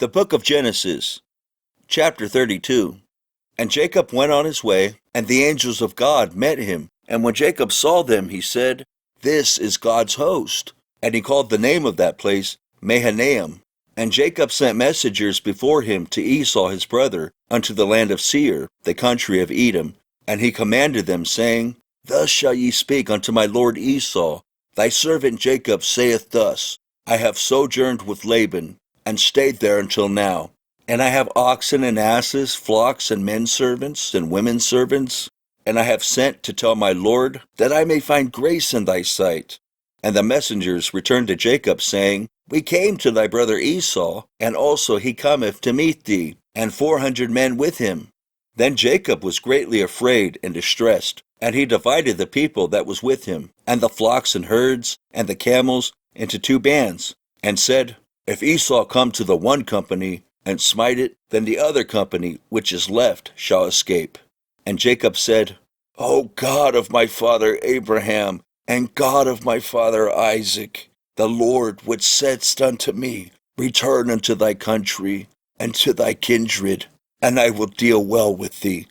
The book of Genesis, chapter 32. And Jacob went on his way, and the angels of God met him. And when Jacob saw them, he said, "This is God's host." And he called the name of that place Mahanaim. And Jacob sent messengers before him to Esau his brother, unto the land of Seir, the country of Edom. And he commanded them, saying, "Thus shall ye speak unto my lord Esau. Thy servant Jacob saith thus, I have sojourned with Laban, and stayed there until now. And I have oxen and asses, flocks and menservants and womenservants. And I have sent to tell my lord, that I may find grace in thy sight." And the messengers returned to Jacob, saying, "We came to thy brother Esau, and also he cometh to meet thee, and 400 men with him." Then Jacob was greatly afraid and distressed, and he divided the people that was with him, and the flocks and herds, and the camels, into 2 bands, and said, "If Esau come to the one company, and smite it, then the other company which is left shall escape." And Jacob said, "O God of my father Abraham, and God of my father Isaac, the Lord which saidst unto me, Return unto thy country, and to thy kindred, and I will deal well with thee.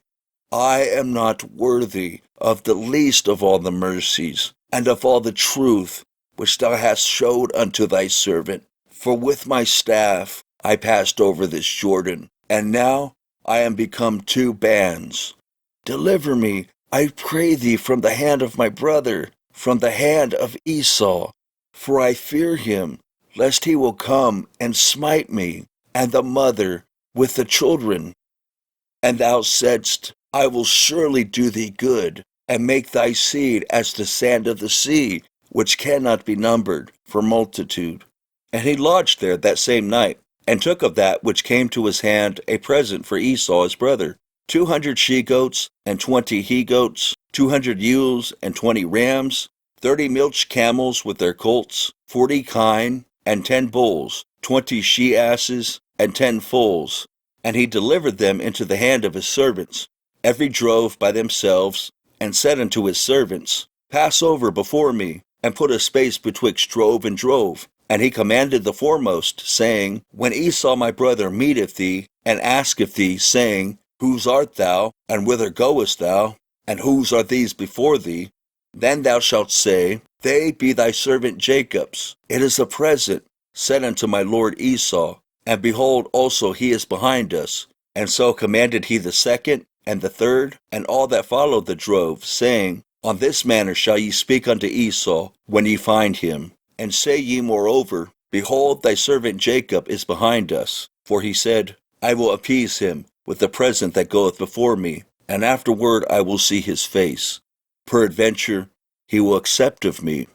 I am not worthy of the least of all the mercies, and of all the truth which thou hast shewed unto thy servant. For with my staff I passed over this Jordan, and now I am become 2 bands. Deliver me, I pray thee, from the hand of my brother, from the hand of Esau. For I fear him, lest he will come and smite me, and the mother with the children. And thou saidst, I will surely do thee good, and make thy seed as the sand of the sea, which cannot be numbered for multitude." And he lodged there that same night, and took of that which came to his hand a present for Esau his brother, 200 she-goats, and 20 he-goats, 200 ewes, and 20 rams, 30 milch camels with their colts, 40 kine, and 10 bulls, 20 she-asses, and 10 foals. And he delivered them into the hand of his servants, every drove by themselves, and said unto his servants, "Pass over before me, and put a space betwixt drove and drove." And he commanded the foremost, saying, "When Esau my brother meeteth thee, and asketh thee, saying, Whose art thou, and whither goest thou, and whose are these before thee? Then thou shalt say, They be thy servant Jacob's. It is a present sent unto my lord Esau, and behold, also he is behind us." And so commanded he the second, and the third, and all that followed the drove, saying, "On this manner shall ye speak unto Esau, when ye find him. And say ye moreover, Behold, thy servant Jacob is behind us. For he said, I will appease him with the present that goeth before me, and afterward I will see his face. Peradventure he will accept of me."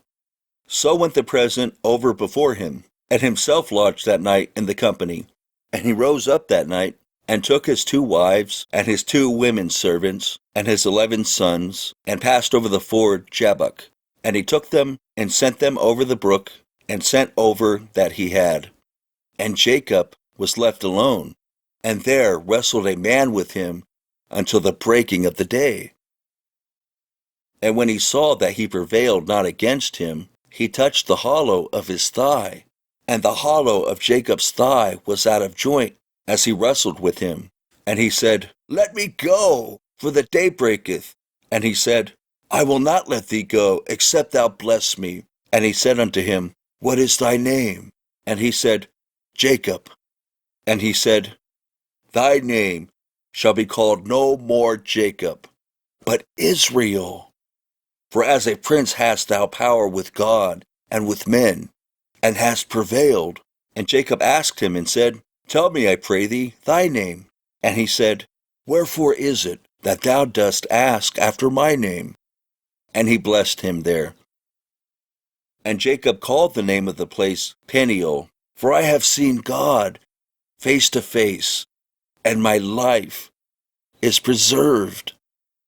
So went the present over before him, and himself lodged that night in the company. And he rose up that night, and took his 2 wives, and his 2 women servants, and his 11 sons, and passed over the ford Jabbok. And he took them, and sent them over the brook, and sent over that he had. And Jacob was left alone, and there wrestled a man with him until the breaking of the day. And when he saw that he prevailed not against him, he touched the hollow of his thigh. And the hollow of Jacob's thigh was out of joint, as he wrestled with him. And he said, "Let me go, for the day breaketh." And he said, "I will not let thee go, except thou bless me." And he said unto him, "What is thy name?" And he said, "Jacob." And he said, "Thy name shall be called no more Jacob, but Israel. For as a prince hast thou power with God and with men, and hast prevailed." And Jacob asked him and said, "Tell me, I pray thee, thy name." And he said, "Wherefore is it that thou dost ask after my name?" And he blessed him there. And Jacob called the name of the place Peniel, for I have seen God face to face, and my life is preserved.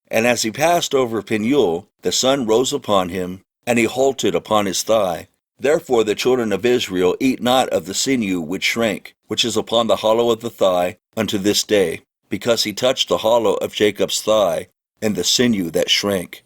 And as he passed over Peniel, the sun rose upon him, and he halted upon his thigh. Therefore the children of Israel eat not of the sinew which shrank, which is upon the hollow of the thigh, unto this day, because he touched the hollow of Jacob's thigh, and the sinew that shrank.